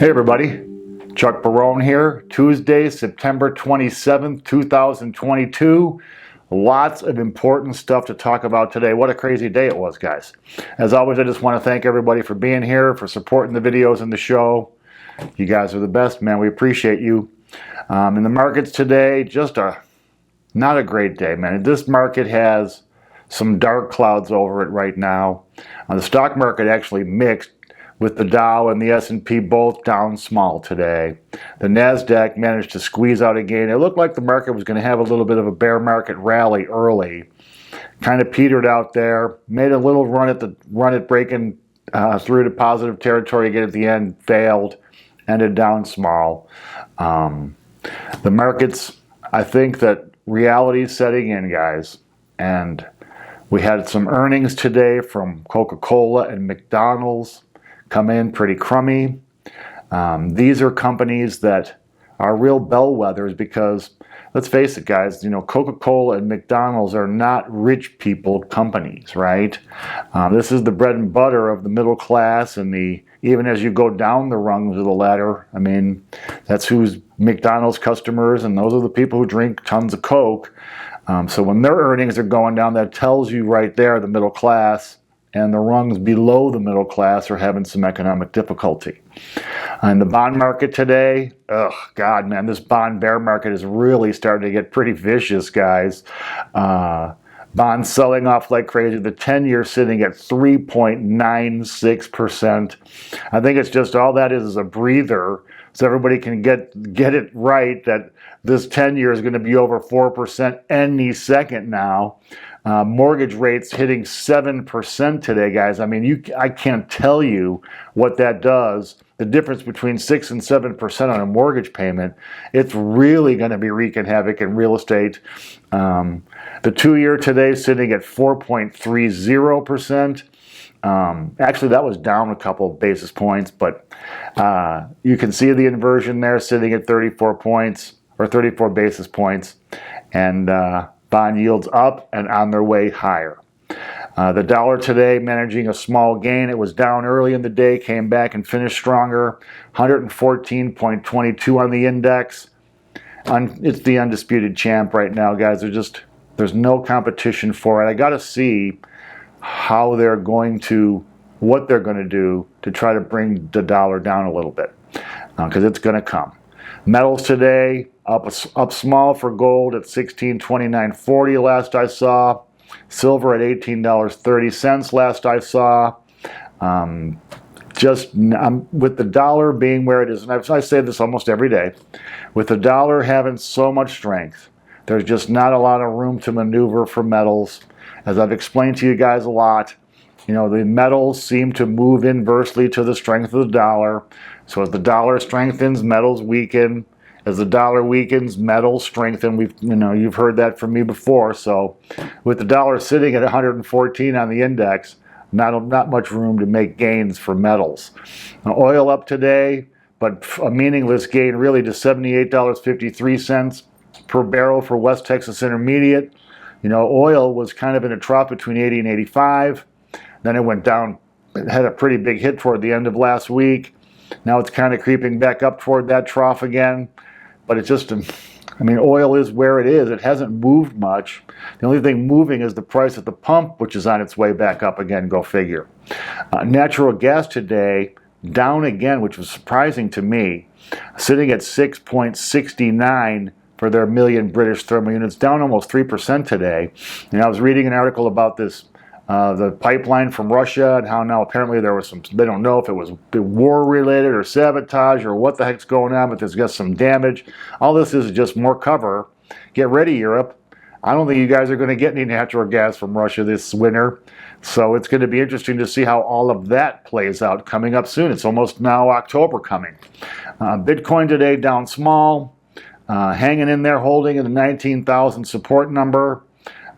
Hey everybody, Chuck Barone here. Tuesday, September 27th, 2022. Lots of important stuff to talk about today. What a crazy day it was, guys. As always, I just want to thank everybody for being here, for supporting the videos and the show. You guys are the best, man. We appreciate you. In the markets today, not a great day, man. This market has some dark clouds over it right now. The stock market actually mixed, with the Dow and the S&P both down small today. The NASDAQ managed to squeeze out a gain. It looked like the market was going to have a little bit of a bear market rally early. Kind of petered out there. Made a little run at breaking through to positive territory again at the end. Failed. Ended down small. The markets, I think that reality is setting in, guys. And we had some earnings today from Coca-Cola and McDonald's. Come in pretty crummy. These are companies that are real bellwethers because, let's face it, guys, Coca-Cola and McDonald's are not rich people companies, right? This is the bread and butter of the middle class, and even as you go down the rungs of the ladder, I mean, that's who's McDonald's customers, and those are the people who drink tons of Coke. So when their earnings are going down, that tells you right there the middle class and the rungs below the middle class are having some economic difficulty. In the bond market today, God, man, this bond bear market is really starting to get pretty vicious, guys. Bonds selling off like crazy. The 10-year sitting at 3.96%. I think it's just all that is a breather, so everybody can get it right that this 10-year is going to be over 4% any second now. Mortgage rates hitting 7% today, guys. I mean, I can't tell you what that does. The difference between 6 and 7% on a mortgage payment, it's really going to be wreaking havoc in real estate. The 2-year today is sitting at 4.30%. Actually, that was down a couple of basis points, but you can see the inversion there sitting at 34 points or 34 basis points. And bond yields up and on their way higher. The dollar today managing a small gain. It was down early in the day, came back and finished stronger. 114.22 on the index. It's the undisputed champ right now, guys. There's no competition for it. I got to see what they're going to do to try to bring the dollar down a little bit, because it's going to come. Metals today up small for gold at $16.2940 last I saw. Silver at $18.30 last I saw. With the dollar being where it is, and I say this almost every day, with the dollar having so much strength, there's just not a lot of room to maneuver for metals. As I've explained to you guys a lot, the metals seem to move inversely to the strength of the dollar. So as the dollar strengthens, metals weaken. As the dollar weakens, metals strengthen. You've heard that from me before. So with the dollar sitting at 114 on the index, not much room to make gains for metals. Now, oil up today, but a meaningless gain really to $78.53 per barrel for West Texas Intermediate. Oil was kind of in a trough between 80 and 85. Then it went down, it had a pretty big hit toward the end of last week. Now it's kind of creeping back up toward that trough again. But it's just, oil is where it is. It hasn't moved much. The only thing moving is the price at the pump, which is on its way back up again, go figure. Natural gas today, down again, which was surprising to me, sitting at 6.69 for their million British thermal units, down almost 3% today. I was reading an article about this, the pipeline from Russia, and how now apparently there was they don't know if it was war related or sabotage or what the heck's going on, but there's just some damage. All this is just more cover. Get ready, Europe. I don't think you guys are going to get any natural gas from Russia this winter. So it's going to be interesting to see how all of that plays out coming up soon. It's almost now October coming. Bitcoin today down small, hanging in there, holding in the 19,000 support number.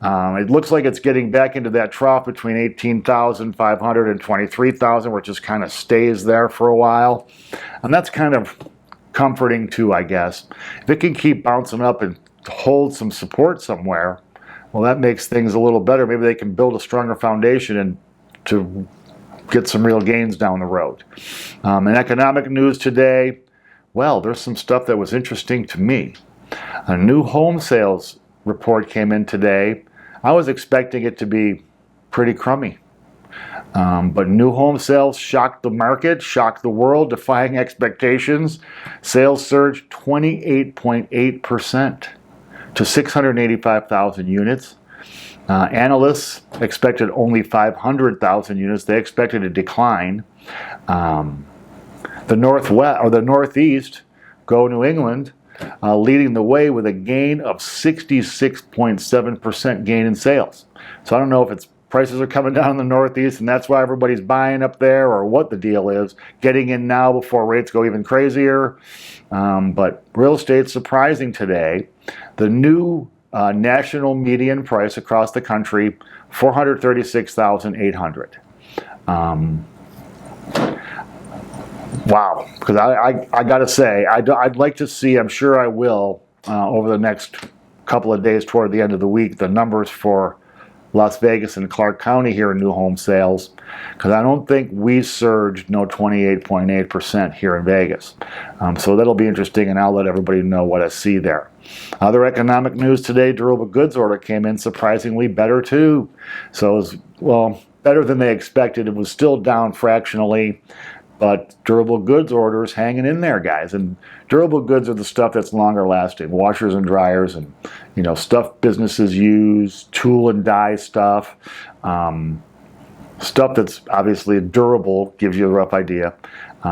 It looks like it's getting back into that trough between 18,500 and 23,000, where it just kind of stays there for a while. And that's kind of comforting too, I guess. If it can keep bouncing up and hold some support somewhere, well, that makes things a little better. Maybe they can build a stronger foundation and to get some real gains down the road. In economic news today, well, there's some stuff that was interesting to me. A new home sales report came in today. I was expecting it to be pretty crummy. But new home sales shocked the market, shocked the world, defying expectations. Sales surged 28.8% to 685,000 units. Analysts expected only 500,000 units. They expected a decline. The Northwest or the Northeast, go New England, leading the way with a gain of 66.7% gain in sales. So I don't know if it's prices are coming down in the Northeast and that's why everybody's buying up there, or what the deal is, getting in now before rates go even crazier. But real estate's surprising today. The new national median price across the country, $436,800. Wow, because I got to say, I'd like to see, I'm sure I will, over the next couple of days toward the end of the week, the numbers for Las Vegas and Clark County here in new home sales, because I don't think we surged 28.8% here in Vegas. So that'll be interesting, and I'll let everybody know what I see there. Other economic news today, durable goods order came in surprisingly better too. So it was, well, better than they expected. It was still down fractionally, but durable goods orders hanging in there, guys. And durable goods are the stuff that's longer lasting. Washers and dryers and, you know, stuff businesses use, tool and die stuff. Stuff that's obviously durable, gives you a rough idea.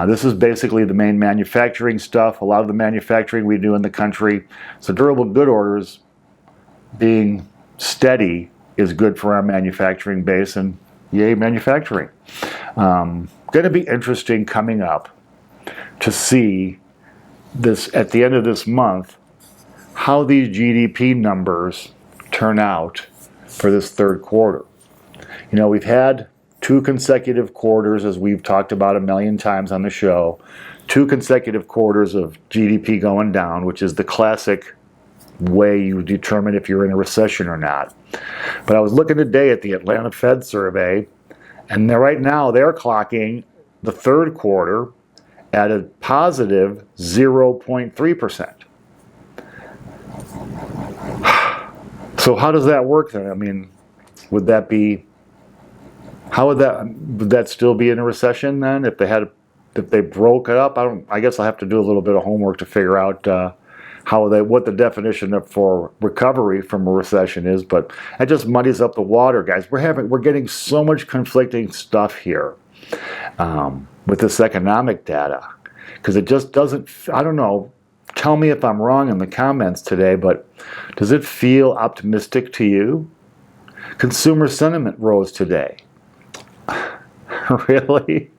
This is basically the main manufacturing stuff, a lot of the manufacturing we do in the country. So durable good orders being steady is good for our manufacturing base, and yay, manufacturing. Going to be interesting coming up to see this at the end of this month, how these GDP numbers turn out for this third quarter. You know, we've had 2 consecutive quarters, as we've talked about a million times on the show, 2 consecutive quarters of GDP going down, which is the classic way you determine if you're in a recession or not. But I was looking today at the Atlanta Fed survey, and right now they're clocking the third quarter at a positive 0.3%. So how does that work then? I mean, would that be, how would that still be in a recession then if they broke it up? I guess I'll have to do a little bit of homework to figure out what the definition for recovery from a recession is, but that just muddies up the water, guys. We're getting so much conflicting stuff here with this economic data, because it just doesn't, I don't know, tell me if I'm wrong in the comments today, but does it feel optimistic to you? Consumer sentiment rose today. Really?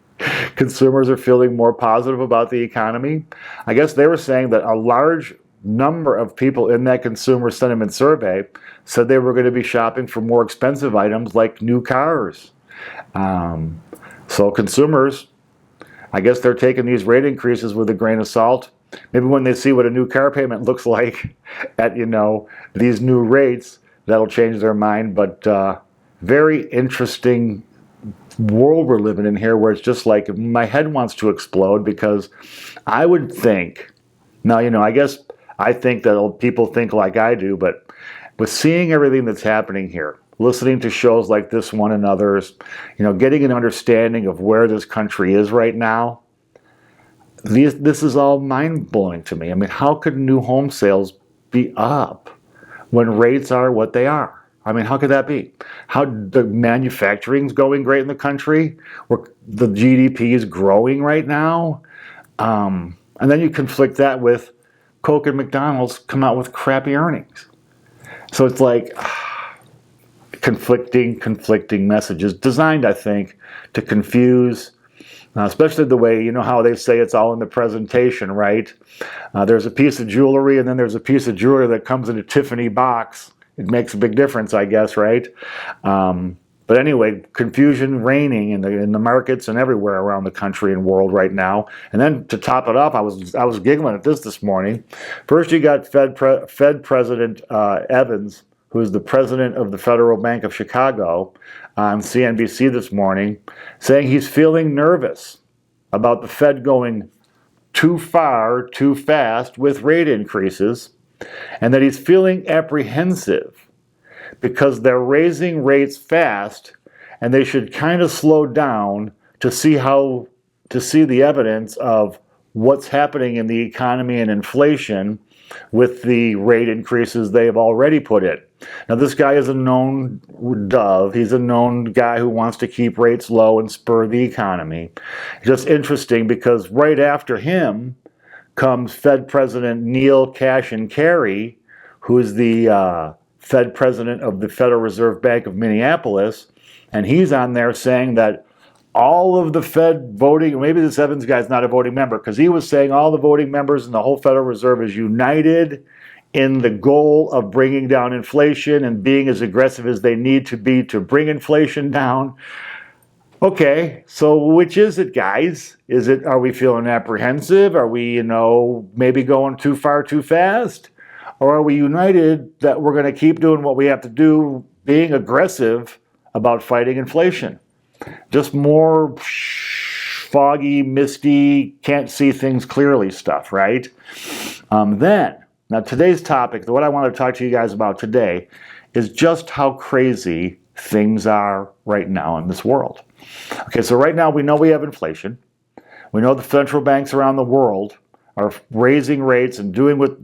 Consumers are feeling more positive about the economy? I guess they were saying that a large number of people in that consumer sentiment survey said they were going to be shopping for more expensive items like new cars. So consumers, I guess they're taking these rate increases with a grain of salt. Maybe when they see what a new car payment looks like at, you know, these new rates, that'll change their mind. But very interesting world we're living in here, where it's just like my head wants to explode, because I would think, now, you know, I guess I think that people think like I do, but with seeing everything that's happening here, listening to shows like this one and others, you know, getting an understanding of where this country is right now, this is all mind-blowing to me. I mean, how could new home sales be up when rates are what they are? I mean, how could that be? How the manufacturing's going great in the country, where the GDP is growing right now, and then you conflict that with Coke and McDonald's come out with crappy earnings. So it's like conflicting messages designed, I think, to confuse, especially the way, you know how they say it's all in the presentation, right? There's a piece of jewelry, and then there's a piece of jewelry that comes in a Tiffany box. It makes a big difference, I guess, right? But anyway, confusion reigning in the markets and everywhere around the country and world right now. And then to top it off, I was giggling at this morning. First, you got Fed President Evans, who is the president of the Federal Bank of Chicago, on CNBC this morning, saying he's feeling nervous about the Fed going too far, too fast with rate increases, and that he's feeling apprehensive because they're raising rates fast and they should kind of slow down to see the evidence of what's happening in the economy and inflation with the rate increases they've already put in. Now, this guy is a known dove. He's a known guy who wants to keep rates low and spur the economy. Just interesting because right after him comes Fed President Neil Cash and Carey, who is the Fed President of the Federal Reserve Bank of Minneapolis, and he's on there saying that all of the Fed voting, maybe this Evans guy's not a voting member, because he was saying all the voting members in the whole Federal Reserve is united in the goal of bringing down inflation and being as aggressive as they need to be to bring inflation down. Okay, so which is it, guys? Are we feeling apprehensive? Are we, maybe going too far too fast? Or are we united that we're going to keep doing what we have to do, being aggressive about fighting inflation? Just more foggy, misty, can't see things clearly stuff, right? Now today's topic, what I want to talk to you guys about today, is just how crazy things are right now in this world. Okay, so right now we know we have inflation. We know the central banks around the world are raising rates and doing what,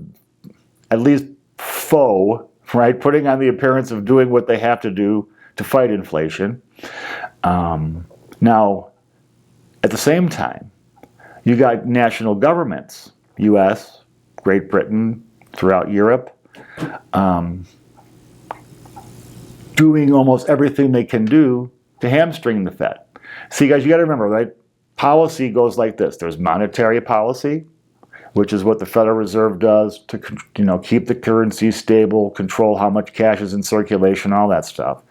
at least faux, right, putting on the appearance of doing what they have to do to fight inflation. Now, at the same time, you got national governments, U.S., Great Britain, throughout Europe, doing almost everything they can do to hamstring the Fed. See, guys, you got to remember, right? Policy goes like this. There's monetary policy, which is what the Federal Reserve does to, keep the currency stable, control how much cash is in circulation, all that stuff.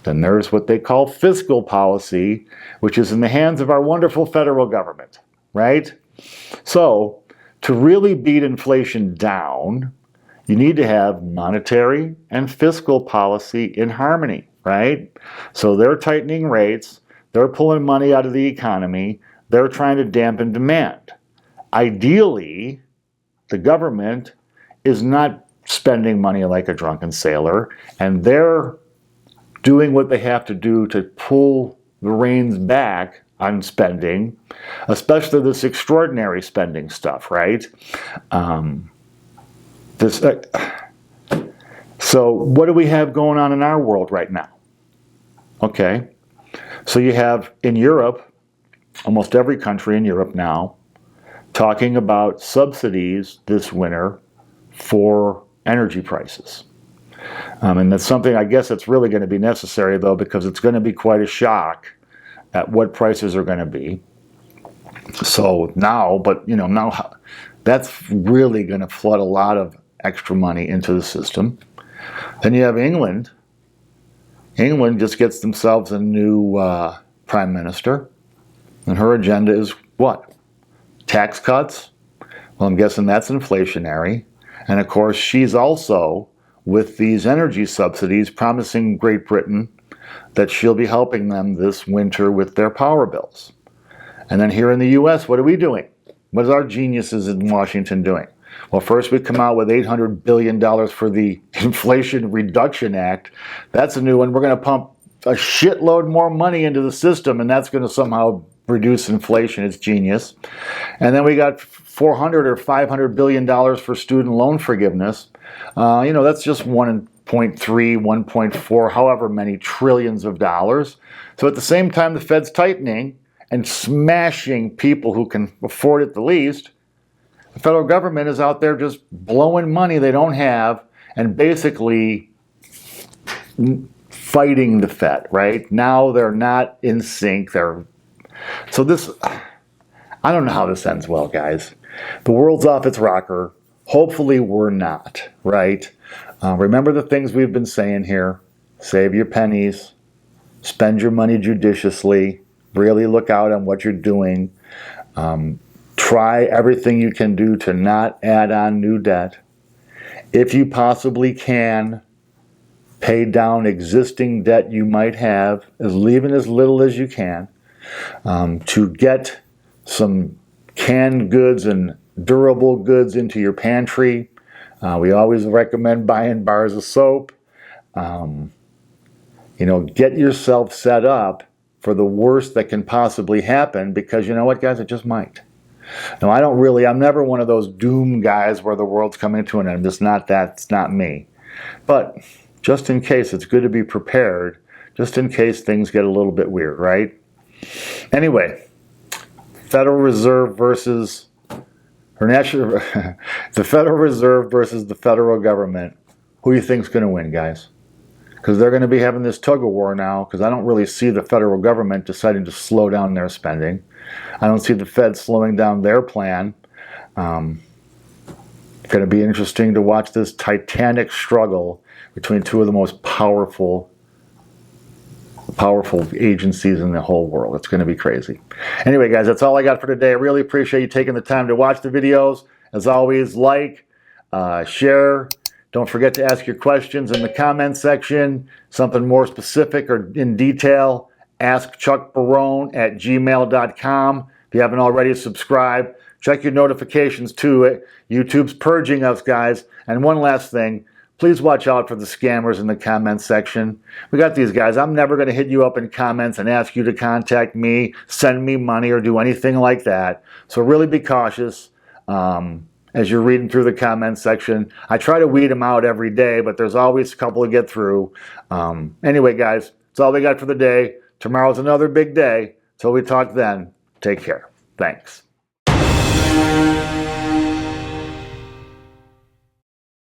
Then there's what they call fiscal policy, which is in the hands of our wonderful federal government, right? So, to really beat inflation down, you need to have monetary and fiscal policy in harmony, right? So they're tightening rates, they're pulling money out of the economy, they're trying to dampen demand. Ideally, the government is not spending money like a drunken sailor, and they're doing what they have to do to pull the reins back on spending, especially this extraordinary spending stuff, right? So what do we have going on in our world right now? Okay, so you have in Europe, almost every country in Europe now, talking about subsidies this winter for energy prices. And that's something, I guess it's really going to be necessary, though, because it's going to be quite a shock at what prices are going to be. So now, now that's really going to flood a lot of extra money into the system. Then you have England. England just gets themselves a new prime minister, and her agenda is what? Tax cuts? Well, I'm guessing that's inflationary. And of course, she's also, with these energy subsidies, promising Great Britain that she'll be helping them this winter with their power bills. And then here in the U.S., what are we doing? What is our geniuses in Washington doing? Well, first we come out with $800 billion for the Inflation Reduction Act. That's a new one. We're going to pump a shitload more money into the system, and that's going to somehow reduce inflation. It's genius. And then we got $400 or $500 billion for student loan forgiveness. That's just 1.3, 1.4, however many trillions of dollars. So at the same time the Fed's tightening and smashing people who can afford it the least, the federal government is out there just blowing money they don't have and basically fighting the Fed, right? Now they're not in sync. So this, I don't know how this ends well, guys. The world's off its rocker. Hopefully we're not, right? Remember the things we've been saying here. Save your pennies. Spend your money judiciously. Really look out on what you're doing. Try everything you can do to not add on new debt. If you possibly can, pay down existing debt you might have, leaving as little as you can, to get some canned goods and durable goods into your pantry. We always recommend buying bars of soap. Get yourself set up for the worst that can possibly happen, because you know what, guys, it just might. Now, I'm never one of those doom guys where the world's coming to an end. It's not me. But just in case, it's good to be prepared, just in case things get a little bit weird, right? Anyway, Federal Reserve versus the Federal Reserve versus the federal government. Who do you think's going to win, guys? Because they're going to be having this tug of war now, because I don't really see the federal government deciding to slow down their spending. I don't see the Fed slowing down their plan. It's going to be interesting to watch this titanic struggle between two of the most powerful agencies in the whole world. It's going to be crazy. Anyway, guys, that's all I got for today. I really appreciate you taking the time to watch the videos. As always, like, share. Don't forget to ask your questions in the comment section. Something more specific or in detail, ask chuckbarone@gmail.com. If you haven't already, subscribe. Check your notifications too. YouTube's purging us, guys. And one last thing, please watch out for the scammers in the comment section. We got these guys. I'm never going to hit you up in comments and ask you to contact me, send me money, or do anything like that. So really be cautious as you're reading through the comment section. I try to weed them out every day, but there's always a couple to get through. Anyway, guys, that's all we got for the day. Tomorrow's another big day. Till we talk then, take care. Thanks.